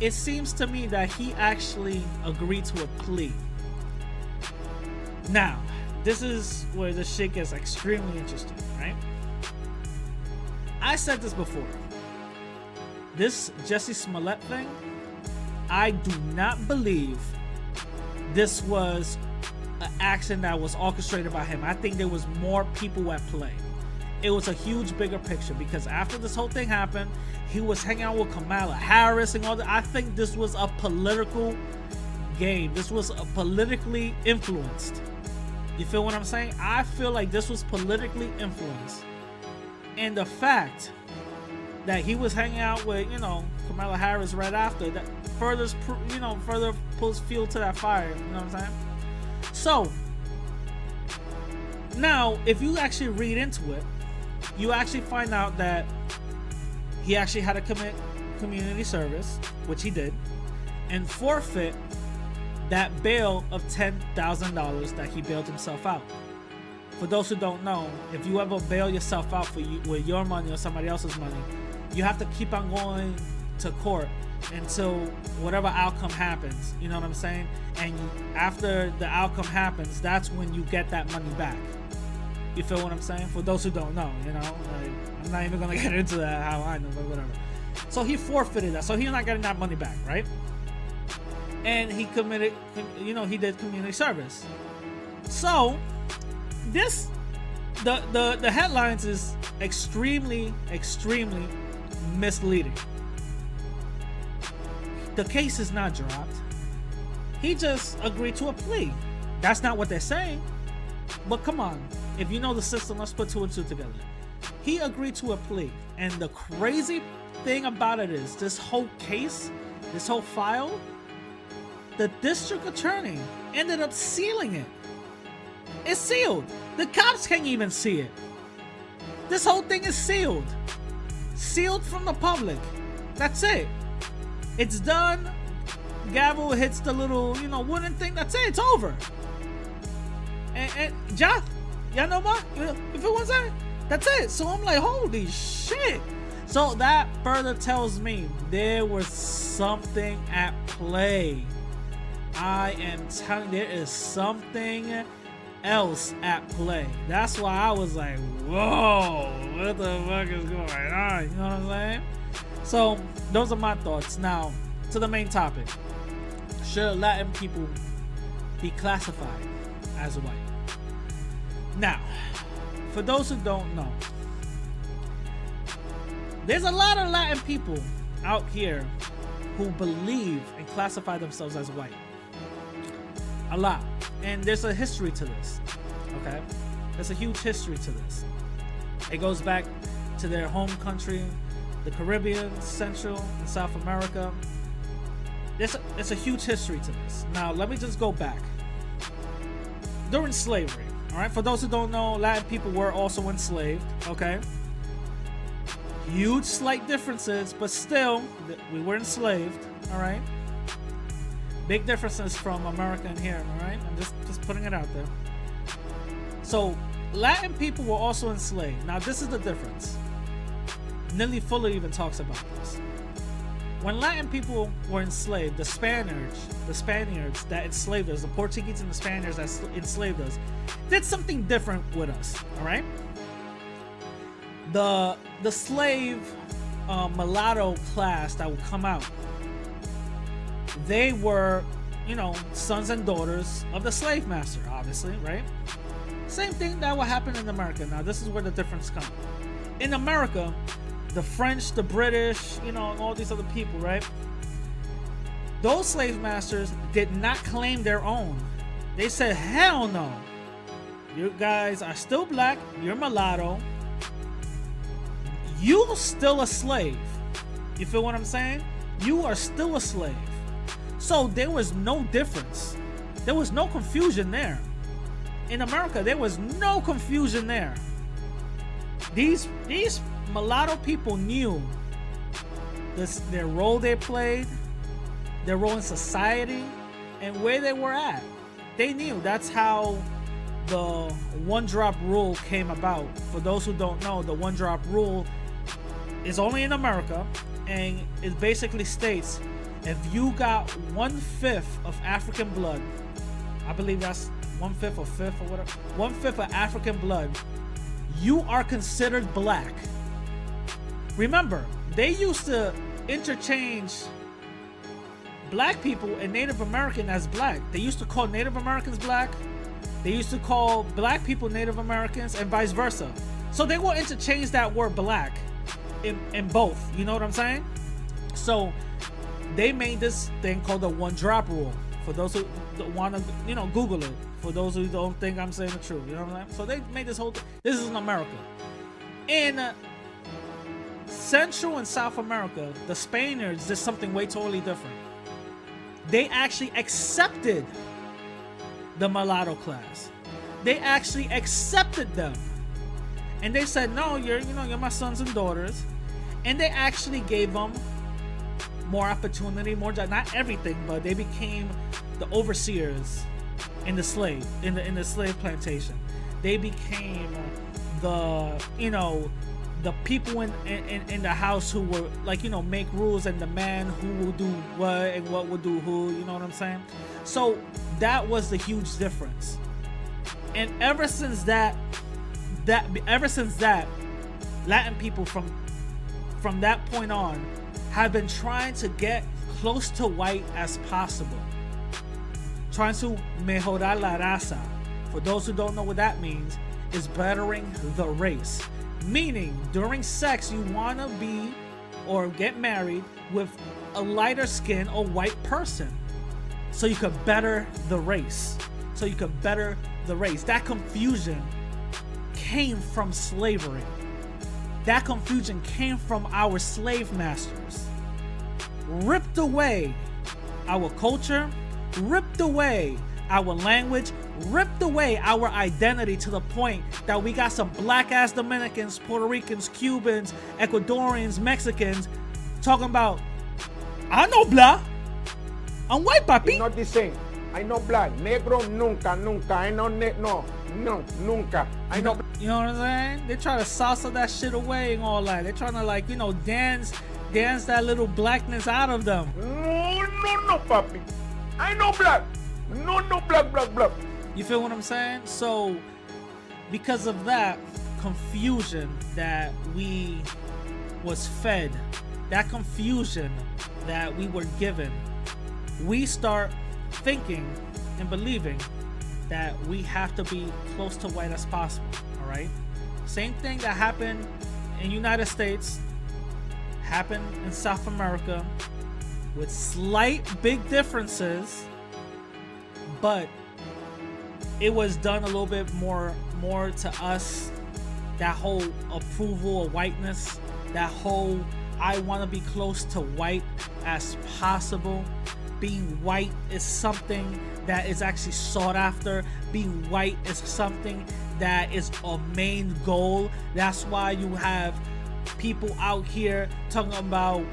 It seems to me that he actually agreed to a plea. Now, this is where the shit gets extremely interesting, right? I said this before. This Jussie Smollett thing, I do not believe this was an action that was orchestrated by him. I think there was more people at play. It was a huge bigger picture, because after this whole thing happened, he was hanging out with Kamala Harris and all that. I think this was a political game. This was a politically influenced. You feel what I'm saying? I feel like this was politically influenced. And the fact that he was hanging out with, Kamala Harris right after, that further pulls fuel to that fire. You know what I'm saying? So, Now, if you actually read into it, you actually find out that he actually had to commit community service, which he did, and forfeit that bail of $10,000 that he bailed himself out. For those who don't know, if you ever bail yourself out with your money or somebody else's money, you have to keep on going to court until whatever outcome happens. You know what I'm saying? And after the outcome happens, that's when you get that money back. You feel what I'm saying? For those who don't know, you know, like, I'm not even gonna get into that how I know, but whatever. So he forfeited that, so he's not getting that money back, right? And he committed, you know, he did community service. So this, the headlines is extremely misleading. The case is not dropped. He just agreed to a plea. That's not what they're saying. But come on, if you know the system, let's put two and two together. He agreed to a plea. And the crazy thing about it is, this whole case, this whole file, the district attorney ended up sealing it. It's sealed. The cops can't even see it. This whole thing is sealed. Sealed from the public. That's it. It's done. Gavel hits the little, you know, wooden thing. That's it. It's over. And y'all know what? If it was that, that's it. So I'm like, holy shit. So that further tells me there was something at play. I am telling you, there is something else at play. That's why I was like, whoa, what the fuck is going on? You know what I'm saying? So those are my thoughts. Now to the main topic. Should Latin people be classified as white? Now, for those who don't know, there's a lot of Latin people out here who believe and classify themselves as white. A lot. And there's a history to this. Okay? There's a huge history to this. It goes back to their home country, the Caribbean, Central and South America. There's a huge history to this. Now, let me just go back. During slavery, all right? For those who don't know, Latin people were also enslaved, okay? Huge slight differences, but still, we were enslaved, all right? Big differences from America and here, all right? I'm just putting it out there. So, Latin people were also enslaved. Now, this is the difference. Nelly Fuller even talks about this. When Latin people were enslaved, the Spaniards that enslaved us, the Portuguese and the Spaniards that enslaved us, did something different with us, all right? The slave mulatto class that would come out, they were, you know, sons and daughters of the slave master, obviously, right? Same thing that would happen in America. Now, this is where the difference comes. In America, the French, the British, you know, and all these other people, right? Those slave masters did not claim their own. They said, hell no. You guys are still black. You're mulatto. You're still a slave. You feel what I'm saying? You are still a slave. So there was no difference. There was no confusion there. In America, there was no confusion there. These mulatto people knew their role they played, their role in society, and where they were at. They knew. That's how the one-drop rule came about. For those who don't know, the one-drop rule is only in America, and it basically states if you got 1/5 of African blood, I believe that's 1/5 or 5th or whatever, 1/5 of African blood, you are considered black. Remember, they used to interchange black people and Native American as black. They used to call Native Americans black. They used to call black people Native Americans and vice versa. So they will interchange that word black in both. You know what I'm saying? So they made this thing called the one-drop rule. For those who want to, you know, Google it. For those who don't think I'm saying the truth. You know what I'm saying? So they made this whole thing. This is in America. In Central and South America, the Spaniards did something way totally different. They actually accepted the mulatto class. they actually accepted them. And they said, no, you're my sons and daughters. And they actually gave them more opportunity, more job. Not everything, but they became the overseers in the slave plantation. They became the people in the house who were like, make rules, and the man who will do what and what will do who, you know what I'm saying? So that was the huge difference. And ever since that, Latin people from that point on have been trying to get close to white as possible. Trying to mejorar la raza. For those who don't know what that means, is bettering the race. Meaning, during sex, you want to be or get married with a lighter skin or white person. So you could better the race. That confusion came from slavery. That confusion came from our slave masters. Ripped away our culture, ripped away our language, ripped away our identity to the point that we got some black ass Dominicans, Puerto Ricans, Cubans, Ecuadorians, Mexicans talking about, I know black, I'm white, papi. It's not the same. I know black, negro nunca. I know nunca. I know. You know what I'm saying? They try to salsa that shit away and all that. They're trying to dance that little blackness out of them. No, papi. I know black. No, black. You feel what I'm saying? So, because of that confusion that we was fed, that confusion that we were given, we start thinking and believing that we have to be close to white as possible. All right. Same thing that happened in United States happened in South America, with slight big differences, but it was done a little bit more to us. That whole approval of whiteness, that whole I want to be close to white as possible. Being white is something that is actually sought after. Being white is something that is a main goal. That's why you have people out here talking about,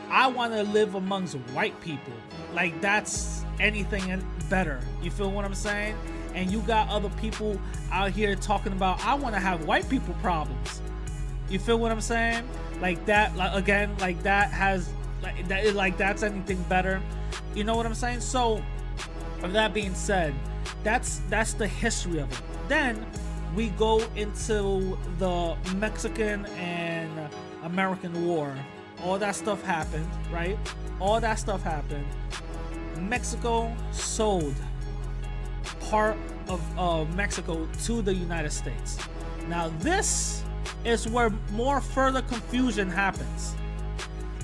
I want to live amongst white people. Like that's anything better. You feel what I'm saying? And you got other people out here talking about, I want to have white people problems. You feel what I'm saying? Like that, that's anything better. You know what I'm saying? So, with that being said, that's the history of it. Then we go into the Mexican and American War. All that stuff happened, right? All that stuff happened. Mexico sold part of Mexico to the United States. Now this is where more further confusion happens.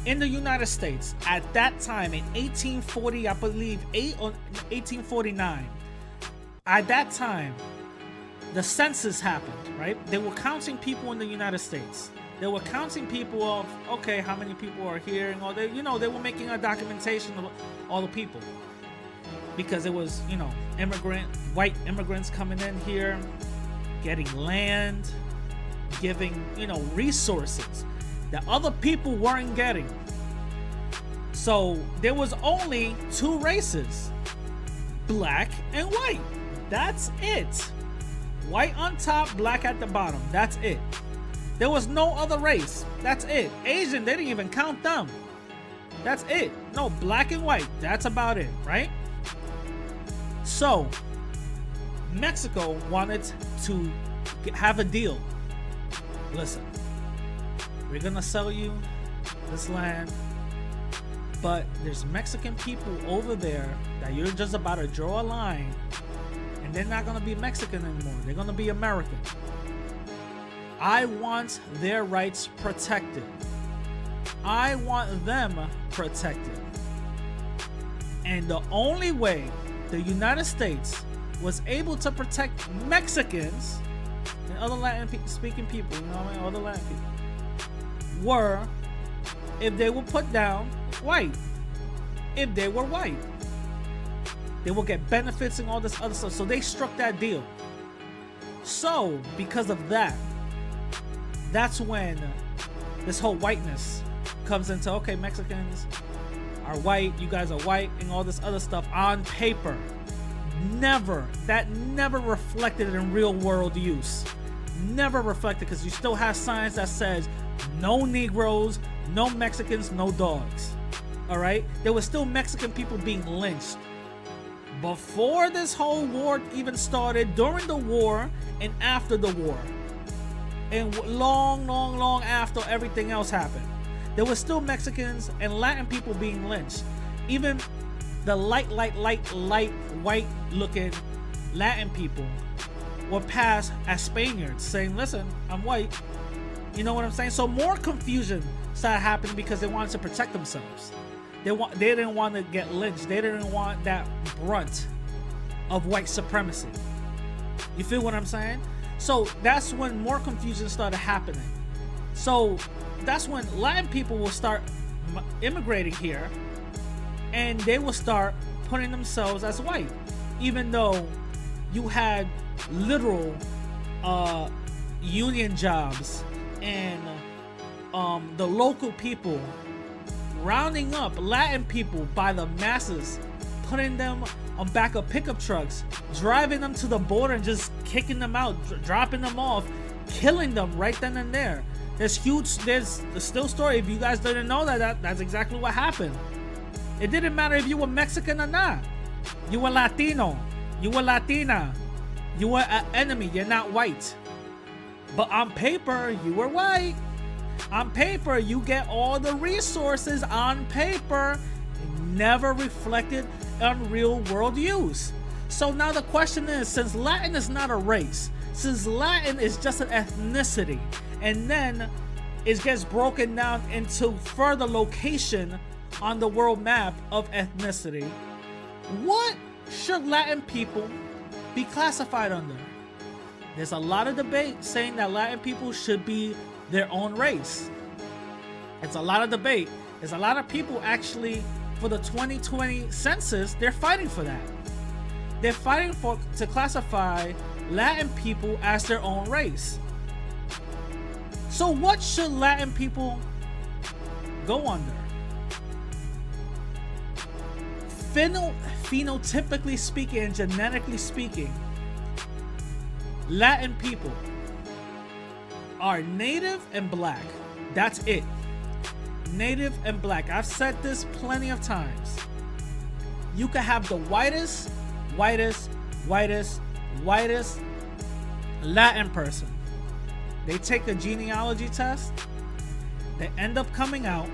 In the United States, at that time in 1840, I believe 1849, at that time, the census happened, right? They were counting people in the United States. They were counting people of, okay, how many people are here and all that. They were making a documentation of all the people. Because it was, white immigrants coming in here, getting land, giving, resources that other people weren't getting. So there was only two races, black and white. That's it. White on top, black at the bottom. That's it. There was no other race. That's it. Asian, they didn't even count them. That's it. No, black and white. That's about it, right? So Mexico wanted to have a deal. Listen, we're gonna sell you this land, but there's Mexican people over there that you're just about to draw a line, and they're not gonna be Mexican anymore. They're gonna be American. I want their rights protected. I want them protected. And the only way the United States was able to protect Mexicans and other Latin-speaking people, other Latin people, were if they were put down white. If they were white, they will get benefits and all this other stuff. So they struck that deal. So because of that, that's when this whole whiteness comes into, okay, Mexicans are white, you guys are white, and all this other stuff on paper. That never reflected in real world use. Never reflected, because you still have signs that says no Negroes, no Mexicans, no dogs. All right, there was still Mexican people being lynched before this whole war even started, during the war, and after the war, and long after everything else happened. There was still Mexicans and Latin people being lynched. Even the light white looking Latin people were passed as Spaniards, saying, listen, I'm white. You know what I'm saying? So more confusion started happening because they wanted to protect themselves. They didn't want to get lynched. They didn't want that brunt of white supremacy. You feel what I'm saying? So that's when more confusion started happening. So that's when Latin people will start immigrating here, and they will start putting themselves as white, even though you had literal union jobs and the local people rounding up Latin people by the masses, putting them on back of pickup trucks, driving them to the border and just kicking them out, dropping them off, killing them right then and there. There's the still story. If you guys didn't know that's exactly what happened. It didn't matter if you were Mexican or not. You were Latino. You were Latina. You were an enemy. You're not white. But on paper, you were white. On paper, you get all the resources on paper, never reflected on real world use. So now the question is, since Latin is not a race, since Latin is just an ethnicity, and then it gets broken down into further location on the world map of ethnicity, what should Latin people be classified under? There's a lot of debate saying that Latin people should be their own race. It's a lot of debate. There's a lot of people actually, for the 2020 census, they're fighting for that. They're fighting to classify Latin people as their own race. So what should Latin people go under? Phenotypically speaking and genetically speaking, Latin people are native and black. That's it. Native and black. I've said this plenty of times. You can have the whitest Latin person. They take a genealogy test. They end up coming out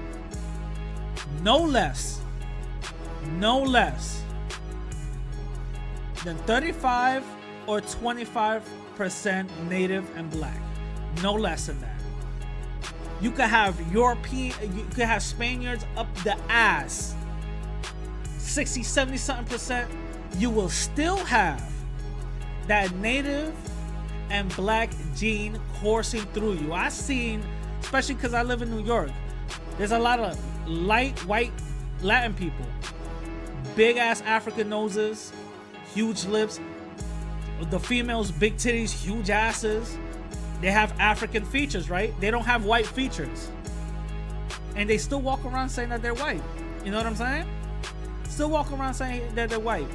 no less than 35 or 25% native and black. No less than that. You could have European, you could have Spaniards up the ass, 60, 70 something percent. You will still have that native and black gene coursing through you. I've seen, especially because I live in New York, there's a lot of light white Latin people, big ass African noses, huge lips. The females, big titties, huge asses. They have African features, right? They don't have white features. And they still walk around saying that they're white. You know what I'm saying? Still walk around saying that they're white.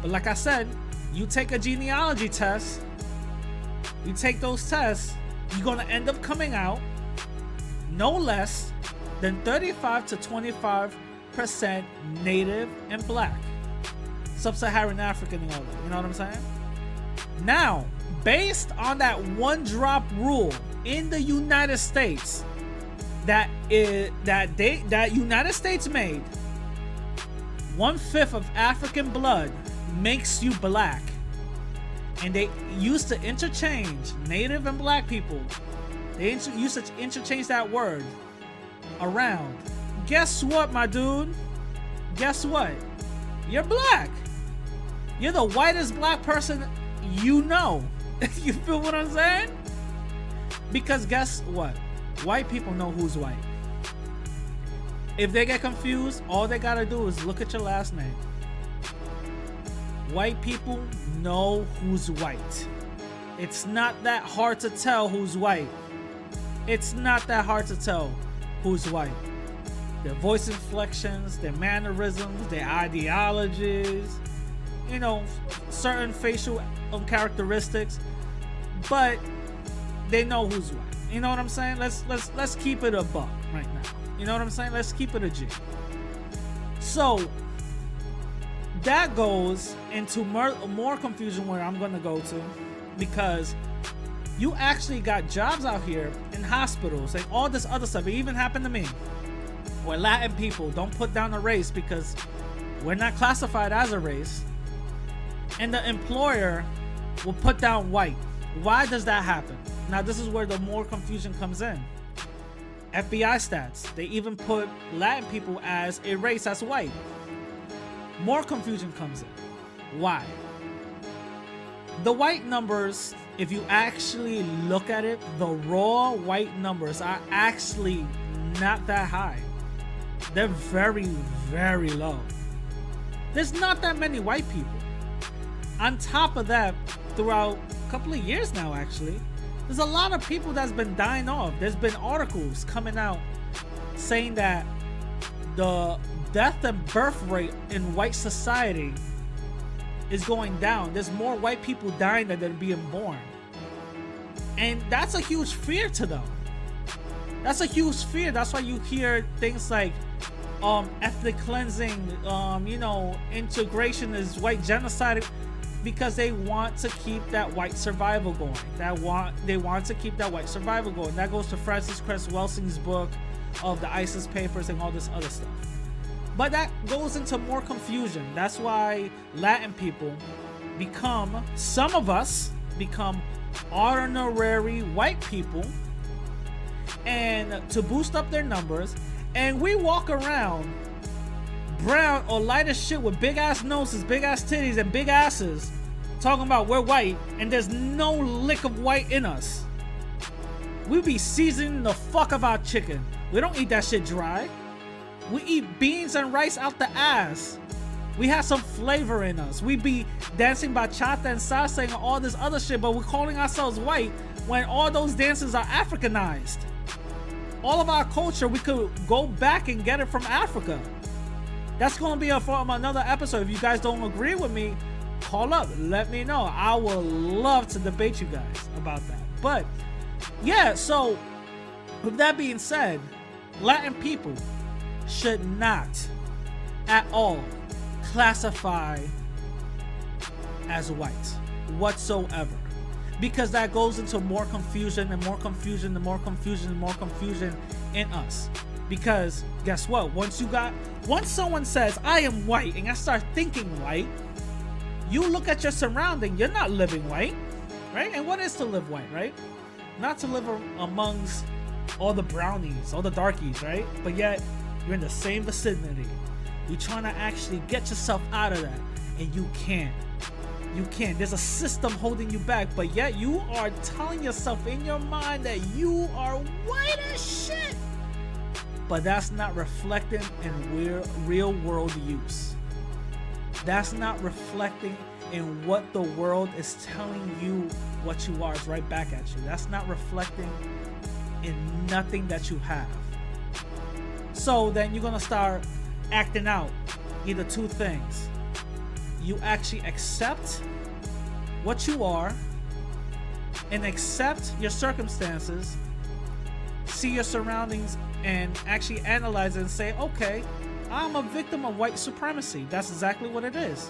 But like I said, you take a genealogy test, you take those tests, you're gonna end up coming out no less than 35 to 25% native and black. Sub-Saharan African and all that. You know what I'm saying? Now, based on that one drop rule in the United States that United States made, 1/5 of African blood makes you black. And they used to interchange native and black people. They used to interchange that word around. Guess what, my dude? Guess what? You're black. You're the whitest black person you know. You feel what I'm saying? Because guess what? White people know who's white. If they get confused, all they gotta do is look at your last name. White people know who's white. It's not that hard to tell who's white. It's not that hard to tell who's white. Their voice inflections, their mannerisms, their ideologies, you know, certain facial characteristics, but they know who's white. You know what I'm saying? Let's keep it a buck right now. You know what I'm saying? Let's keep it a G. So that goes into more confusion where I'm gonna go to, because you actually got jobs out here in hospitals and all this other stuff. It even happened to me, where Latin people don't put down a race because we're not classified as a race, and the employer will put down white. Why does that happen? Now this is where the more confusion comes in. FBI stats, they even put Latin people as a race as white. More confusion comes in. Why? The white numbers, if you actually look at it, the raw white numbers are actually not that high. They're very, very low. There's not that many white people. On top of that, throughout a couple of years now, actually, there's a lot of people that's been dying off. There's been articles coming out saying that the death and birth rate in white society is going down. There's more white people dying than they're being born. And that's a huge fear to them. That's a huge fear. That's why you hear things like ethnic cleansing, integration is white genocide, because they want to keep that white survival going. They want to keep that white survival going. That goes to Francis Cress Welsing's book of the ISIS papers and all this other stuff. But that goes into more confusion. That's why Latin people become, some of us become honorary white people, and to boost up their numbers, and we walk around brown or light as shit with big ass noses, big ass titties, and big asses, talking about we're white, and there's no lick of white in us. We be seasoning the fuck of our chicken. We don't eat that shit dry. We eat beans and rice out the ass. We have some flavor in us. We be dancing bachata and salsa and all this other shit, but we're calling ourselves white when all those dances are Africanized. All of our culture, we could go back and get it from Africa. That's going to be from another episode. If you guys don't agree with me, call up, let me know. I would love to debate you guys about that. But yeah, so with that being said, Latin people should not at all classify as white whatsoever, because that goes into more confusion and more confusion and more confusion and more confusion in us. Because guess what? Once someone says I am white and I start thinking white, you look at your surrounding, you're not living white, right? And what is to live white, right? Not to live amongst all the brownies, all the darkies, right? But yet you're in the same vicinity. You're trying to actually get yourself out of that, and you can't. You can't. There's a system holding you back, but yet you are telling yourself in your mind that you are white as shit. But that's not reflecting in real world use. That's not reflecting in what the world is telling you what you are. It's right back at you. That's not reflecting in nothing that you have. So then you're gonna start acting out either two things. You actually accept what you are and accept your circumstances, see your surroundings, and actually analyze it and say, okay, I'm a victim of white supremacy. That's exactly what it is.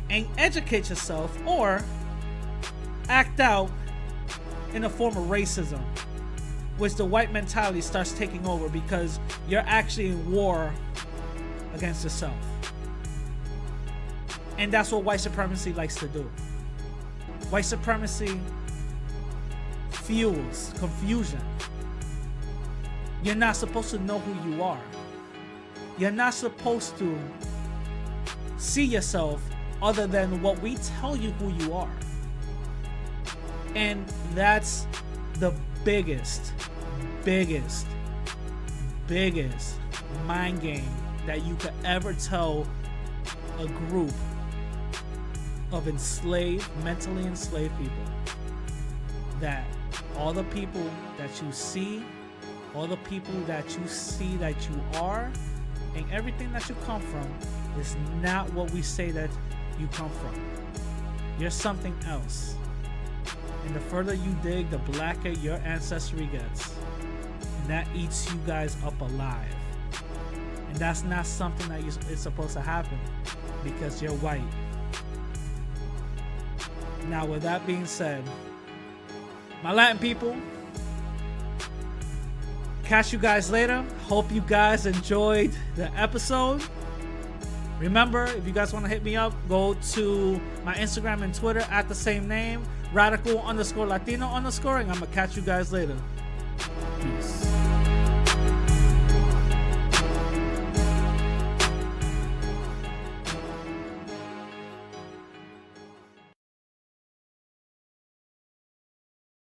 And educate yourself, or act out in a form of racism, which the white mentality starts taking over because you're actually in war against yourself. And that's what white supremacy likes to do. White supremacy fuels confusion. You're not supposed to know who you are. You're not supposed to see yourself other than what we tell you who you are. And that's the biggest mind game that you could ever tell a group of mentally enslaved people. That all the people that you see, all the people that you see that you are, and everything that you come from is not what we say that you come from. You're something else. And the further you dig, the blacker your ancestry gets. And that eats you guys up alive. And that's not something that is supposed to happen because you're white. Now, with that being said, my Latin people, catch you guys later. Hope you guys enjoyed the episode. Remember, if you guys want to hit me up, go to my Instagram and Twitter at the same name, radical_Latino_, and I'm going to catch you guys later. Peace.